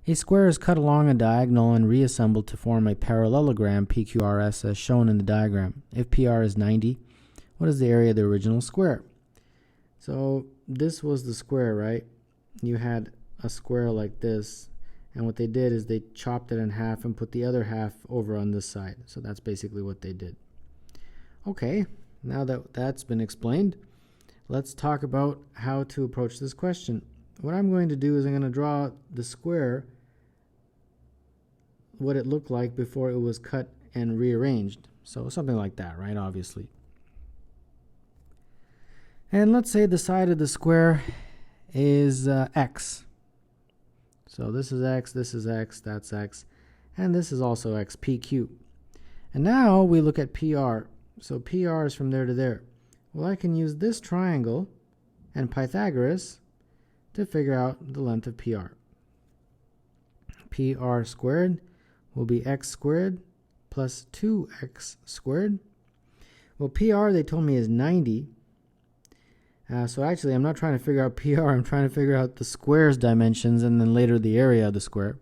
A square is cut along a diagonal and reassembled to form a parallelogram PQRS as shown in the diagram. If PR is 90, what is the area of the original square? So this was the square, right? You had a square like this, and what they did is they chopped it in half and put the other half over on this side. So that's basically what they did. Okay, now that that's been explained, let's talk about how to approach this question. What I'm going to do is I'm going to draw the square, what it looked like before it was cut and rearranged. So something like that, right? Obviously. And let's say the side of the square is x. So this is x, that's x, and this is also x, PQ. And now we look at PR. So PR is from there to there. Well, I can use this triangle and Pythagoras to figure out the length of PR. PR squared will be x squared plus 2x squared. Well, PR they told me is 90. So actually I'm not trying to figure out PR, I'm trying to figure out the square's dimensions and then later the area of the square.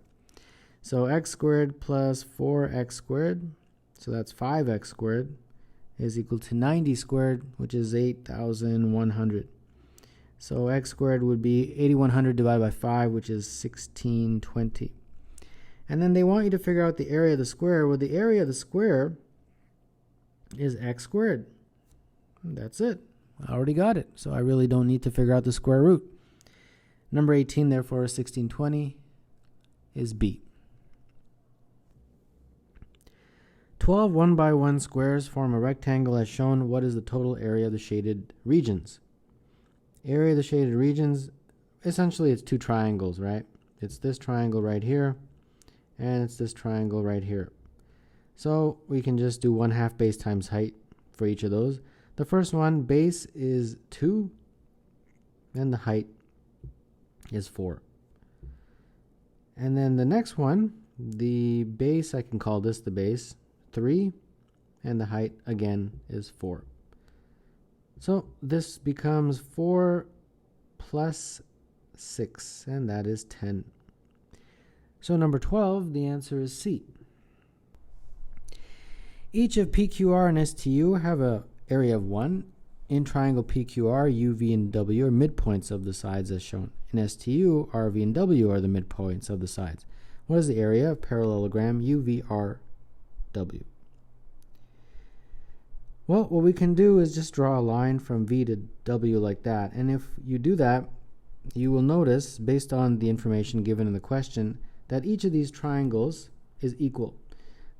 So x squared plus 4x squared, so that's 5x squared, is equal to 90 squared, which is 8,100. So x squared would be 8,100 divided by 5, which is 1620. And then they want you to figure out the area of the square. Well, the area of the square is x squared. That's it. I already got it, so I really don't need to figure out the square root. Number 18, therefore, 1620 is B. 12 1x1 squares form a rectangle as shown. What is the total area of the shaded regions? Area of the shaded regions, essentially it's two triangles, right? It's this triangle right here, and it's this triangle right here. So we can just do 1/2 base times height for each of those. The first one, base is 2, and the height is 4. And then the next one, the base, I can call this the base, 3, and the height, again, is 4. So this becomes 4 plus 6, and that is 10. So number 12, the answer is C. Each of PQR and STU have a area of 1. In triangle PQR, U, V, and W are midpoints of the sides as shown. In STU, R, V, and W are the midpoints of the sides. What is the area of parallelogram U, V, R, W? Well, what we can do is just draw a line from V to W like that. And if you do that, you will notice, based on the information given in the question, that each of these triangles is equal.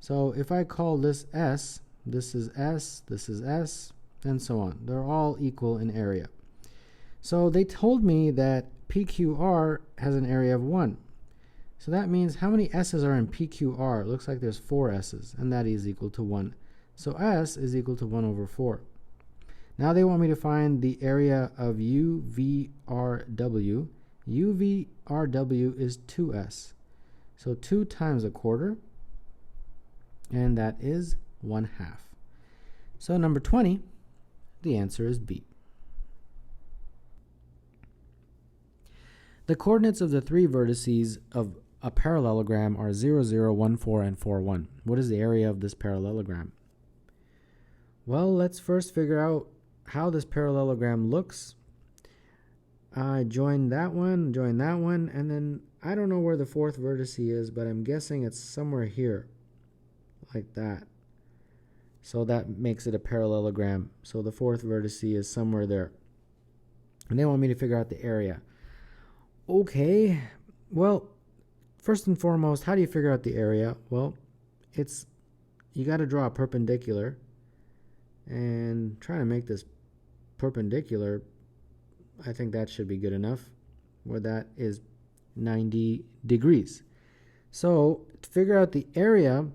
So if I call this S, this is S, this is S, and so on. They're all equal in area. So they told me that PQR has an area of 1. So that means how many S's are in PQR? It looks like there's 4 S's, and that is equal to 1. So S is equal to 1 over 4. Now they want me to find the area of UVRW. UVRW is 2S. So 2 times 1/4, and that is 1/2. So number 20, the answer is B. The coordinates of the 3 vertices of a parallelogram are 0, 0, 1, 4, and 4, 1. What is the area of this parallelogram? Well, let's first figure out how this parallelogram looks. Join that one, and then I don't know where the 4th vertex is, but I'm guessing it's somewhere here, like that. So that makes it a parallelogram. So the 4th vertex is somewhere there. And they want me to figure out the area. Okay, well, first and foremost, how do you figure out the area? Well, you got to draw a perpendicular. And trying to make this perpendicular, I think that should be good enough, where that is 90 degrees. So to figure out the area,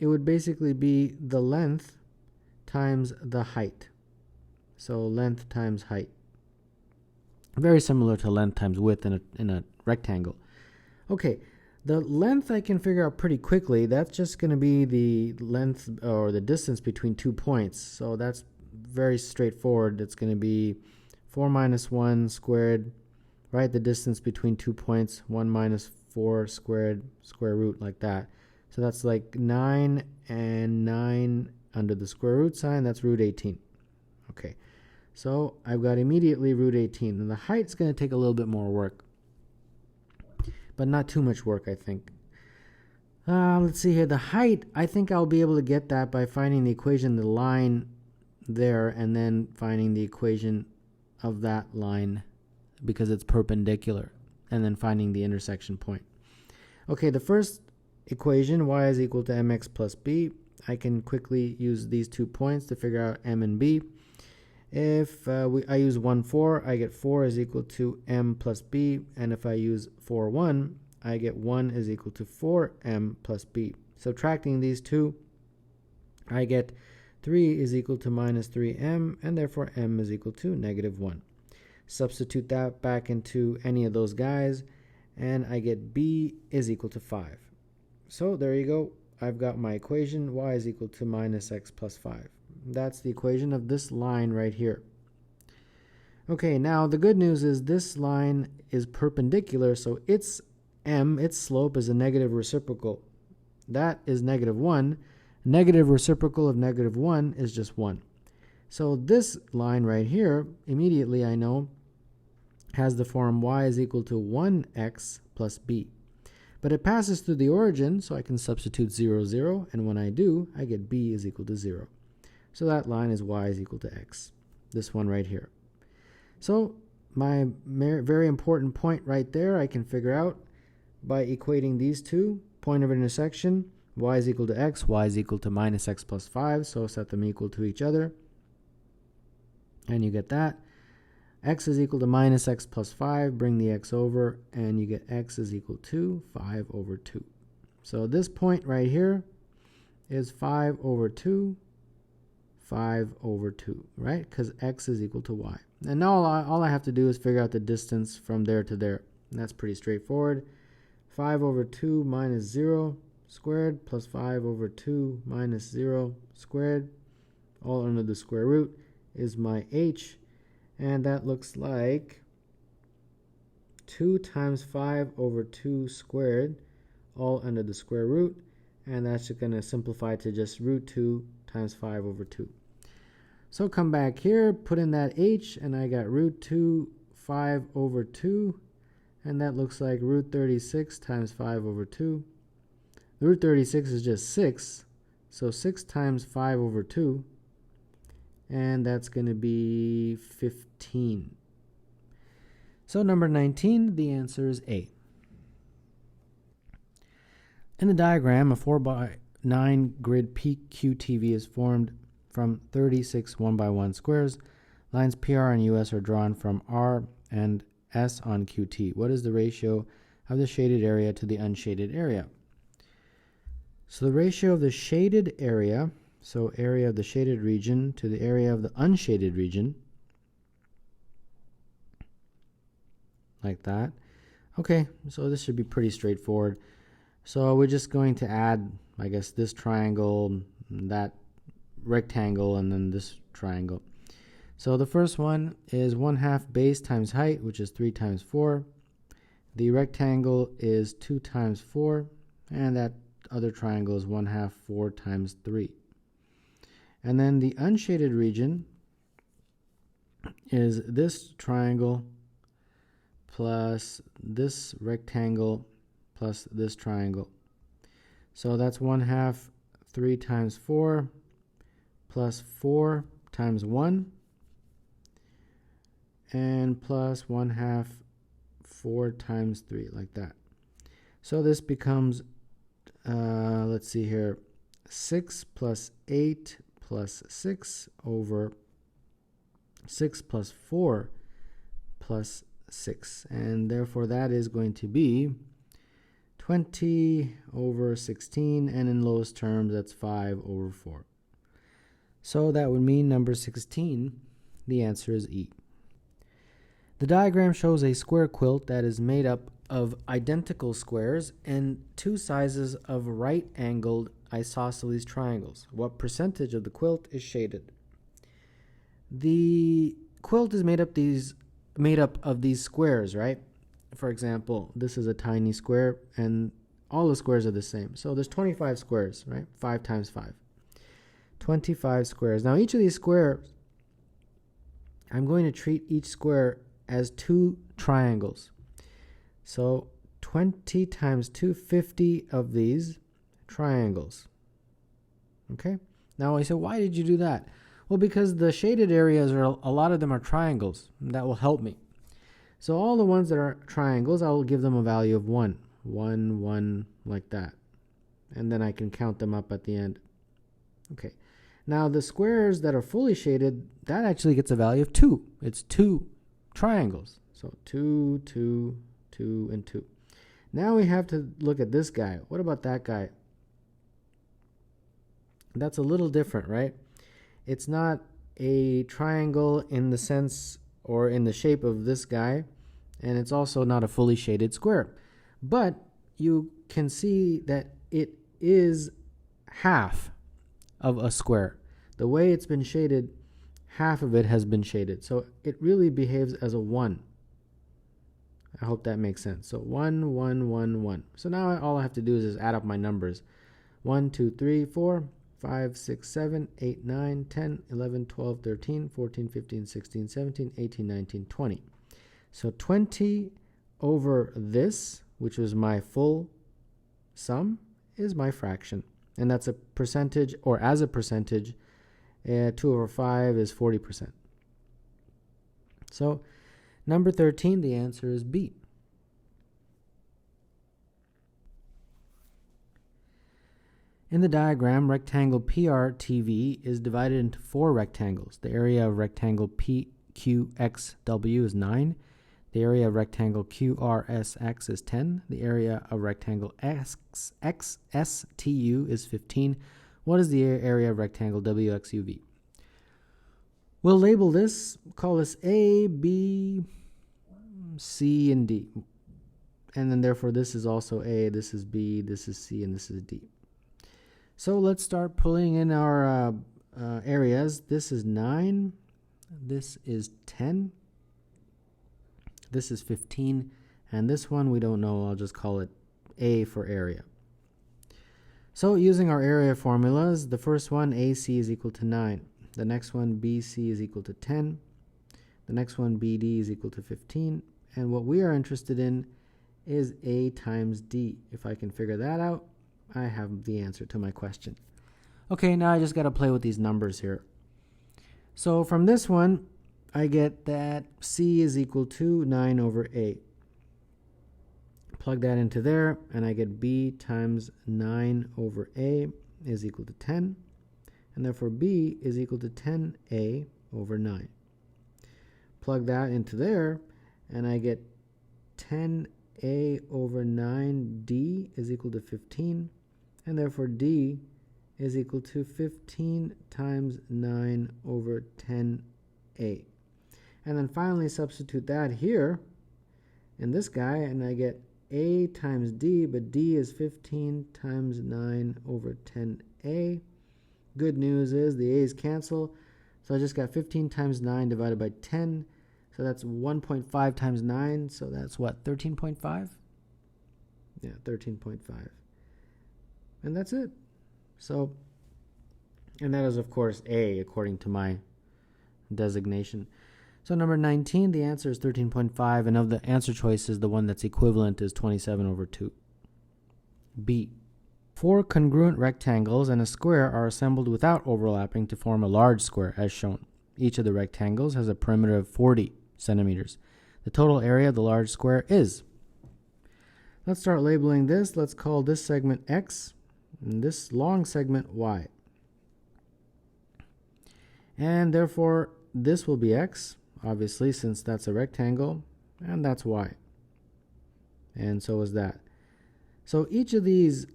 it would basically be the length times the height. So length times height. Very similar to length times width in a rectangle. Okay, the length I can figure out pretty quickly. That's just going to be the length or the distance between 2 points. So that's very straightforward. It's going to be 4 minus 1 squared, right? The distance between 2 points, 1 minus 4 squared square root like that. So that's like 9 and 9 under the square root sign. That's root 18. Okay, so I've got immediately root 18. And the height's going to take a little bit more work, but not too much work, I think. Let's see here. The height, I think I'll be able to get that by finding the equation, the line there, and then finding the equation of that line because it's perpendicular, and then finding the intersection point. Okay, the first equation, y is equal to mx plus b. I can quickly use these 2 points to figure out m and b. If I use 1, 4, I get 4 is equal to m plus b, and if I use 4, 1, I get 1 is equal to 4m plus b. Subtracting these two, I get 3 is equal to minus 3m, and therefore m is equal to negative 1. Substitute that back into any of those guys, and I get b is equal to 5. So there you go. I've got my equation, y is equal to minus x plus 5. That's the equation of this line right here. Okay, now the good news is this line is perpendicular, so its slope is a negative reciprocal. That is negative 1. Negative reciprocal of negative 1 is just 1. So this line right here, immediately I know, has the form y is equal to 1x plus b. But it passes through the origin, so I can substitute 0, 0, and when I do, I get b is equal to 0. So that line is y is equal to x, this one right here. So my very important point right there I can figure out by equating these two, point of intersection, y is equal to x, y is equal to minus x plus 5, so set them equal to each other. And you get that. X is equal to minus x plus 5, bring the x over, and you get x is equal to 5 over 2. So this point right here is 5 over 2, 5 over 2, right? Because x is equal to y. And now all I have to do is figure out the distance from there to there. And that's pretty straightforward. 5 over 2 minus 0 squared plus 5 over 2 minus 0 squared, all under the square root, is my h. And that looks like 2 times 5 over 2 squared, all under the square root. And that's going to simplify to just root 2 times 5 over 2. So come back here, put in that h, and I got root 2, 5 over 2. And that looks like root 36 times 5 over 2. The root 36 is just 6. So 6 times 5 over 2. And that's going to be 15. So number 19, the answer is A. In the diagram, a 4x9 grid PQTV is formed from 36 1x1 squares. Lines PR and US are drawn from R and S on QT. What is the ratio of the shaded area to the unshaded area? So the ratio of the shaded area, so area of the shaded region to the area of the unshaded region, like that. Okay, so this should be pretty straightforward. So we're just going to add, I guess, this triangle, that rectangle, and then this triangle. So the first one is 1/2 base times height, which is 3 times 4. The rectangle is 2 times 4, and that other triangle is 1/2 4 times 3. And then the unshaded region is this triangle plus this rectangle plus this triangle. So that's 1/2 3 times 4 plus 4 times 1 and plus 1/2 4 times 3, like that. So this becomes, let's see here, 6 plus 8 plus 6 over 6 plus 4 plus 6. And therefore that is going to be 20 over 16, and in lowest terms that's 5 over 4. So that would mean number 16, the answer is E. The diagram shows a square quilt that is made up of identical squares and two sizes of right-angled isosceles triangles. What percentage of the quilt is shaded? The quilt is made up of these squares, right? for example, this is a tiny square, and all the squares are the same. So there's 25 squares, right? 5 times 5. 25 squares. Now, each of these squares, I'm going to treat each square as 2 triangles. So 20 times 2, 50 of these triangles. Okay? Now, I said, why did you do that? Well, because the shaded areas, a lot of them are triangles. That will help me. So all the ones that are triangles, I will give them a value of 1. 1, 1, like that. And then I can count them up at the end. Okay. Now, the squares that are fully shaded, that actually gets a value of 2. It's 2 triangles. So 2, 2, 2, and 2. Now we have to look at this guy. What about that guy? That's a little different, right? It's not a triangle in the sense or in the shape of this guy, and it's also not a fully shaded square. But you can see that it is half of a square. The way it's been shaded, half of it has been shaded. So it really behaves as a 1. I hope that makes sense. So 1, 1, 1, 1. So now all I have to do is just add up my numbers. 1, 2, 3, 4, 5, 6, 7, 8, 9, 10, 11, 12, 13, 14, 15, 16, 17, 18, 19, 20. So 20 over this, which was my full sum, is my fraction. And that's a percentage, or as a percentage, 2 over 5 is 40%. So number 13, the answer is B. In the diagram, rectangle PRTV is divided into 4 rectangles. The area of rectangle PQXW is 9. The area of rectangle QRSX is 10. The area of rectangle XXSTU is 15. What is the area of rectangle WXUV? We'll label this, call this A, B, C, and D. And then therefore this is also A, this is B, this is C, and this is D. So let's start pulling in our areas. This is 9. This is 10. This is 15. And this one we don't know. I'll just call it A for area. So using our area formulas, the first one, AC is equal to 9. The next one, BC is equal to 10. The next one, BD is equal to 15. And what we are interested in is A times D. If I can figure that out, I have the answer to my question. Okay, now I just got to play with these numbers here. So from this one, I get that C is equal to 9 over A. Plug that into there, and I get B times 9 over A is equal to 10. And therefore B is equal to 10A over 9. Plug that into there, and I get 10A over 9D is equal to 15. And therefore D is equal to 15 times 9 over 10A. And then finally substitute that here in this guy, and I get A times D, but D is 15 times 9 over 10A. Good news is the A's cancel, so I just got 15 times 9 divided by 10, so that's 1.5 times 9, so that's what, 13.5? Yeah, 13.5. And that's it. So, and that is, of course, A, according to my designation. So number 19, the answer is 13.5, and of the answer choices, the one that's equivalent is 27 over 2. B. 4 congruent rectangles and a square are assembled without overlapping to form a large square, as shown. Each of the rectangles has a perimeter of 40 centimeters. The total area of the large square is. Let's start labeling this. Let's call this segment X, and this long segment Y. And therefore, this will be X, obviously, since that's a rectangle, and that's Y. And so is that. So each of these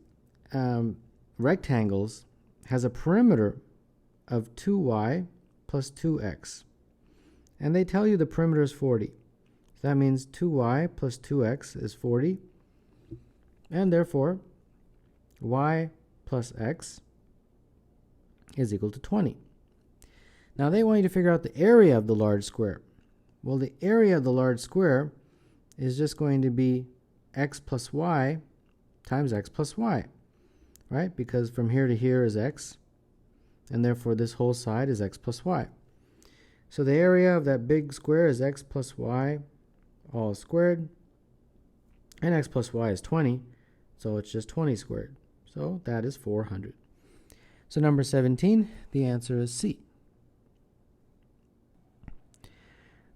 rectangles has a perimeter of 2Y plus 2X. And they tell you the perimeter is 40. So that means 2Y plus 2X is 40. And therefore, Y plus X is equal to 20. Now they want you to figure out the area of the large square. Well, the area of the large square is just going to be x plus y times x plus y, right? Because from here to here is x, and therefore this whole side is x plus y. So the area of that big square is x plus y all squared, and x plus y is 20, so it's just 20 squared. So that is 400. So number 17, the answer is C.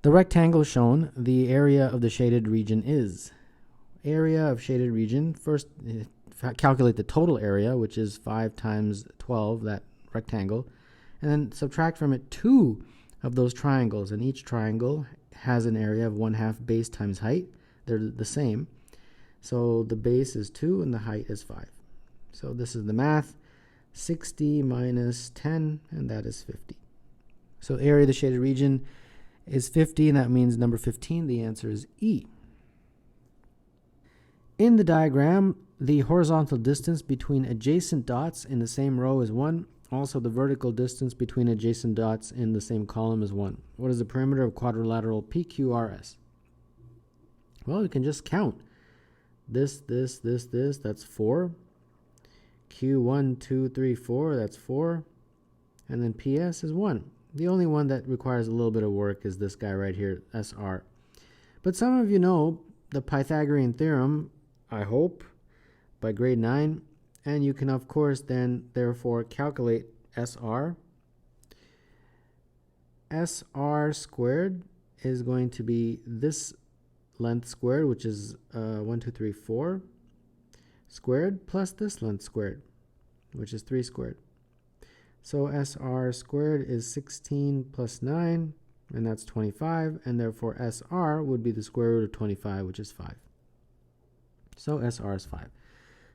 The rectangle shown, the area of the shaded region is. Area of shaded region, first calculate the total area, which is 5 times 12, that rectangle, and then subtract from it 2 of those triangles, and each triangle has an area of 1/2 base times height. They're the same. So the base is 2 and the height is 5. So this is the math. 60 minus 10, and that is 50. So area of the shaded region is 50, and that means number 15, the answer is E. In the diagram, the horizontal distance between adjacent dots in the same row is 1. Also, the vertical distance between adjacent dots in the same column is 1. What is the perimeter of quadrilateral PQRS? Well, you can just count. This, that's 4. Q1, 2, 3, 4, that's 4. And then PS is 1. The only one that requires a little bit of work is this guy right here, SR. But some of you know the Pythagorean theorem, I hope, by grade 9. And you can, of course, then, therefore, calculate SR. SR squared is going to be this length squared, which is 1, 2, 3, 4 squared, plus this length squared, which is 3 squared. So SR squared is 16 plus 9, and that's 25, and therefore SR would be the square root of 25, which is 5. So SR is 5.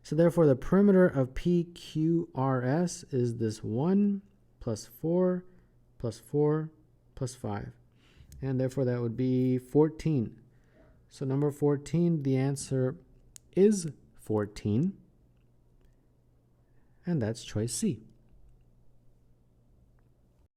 So therefore the perimeter of PQRS is this 1 plus 4 plus 4 plus 5. And therefore that would be 14. So number 14, the answer is 14. And that's choice C.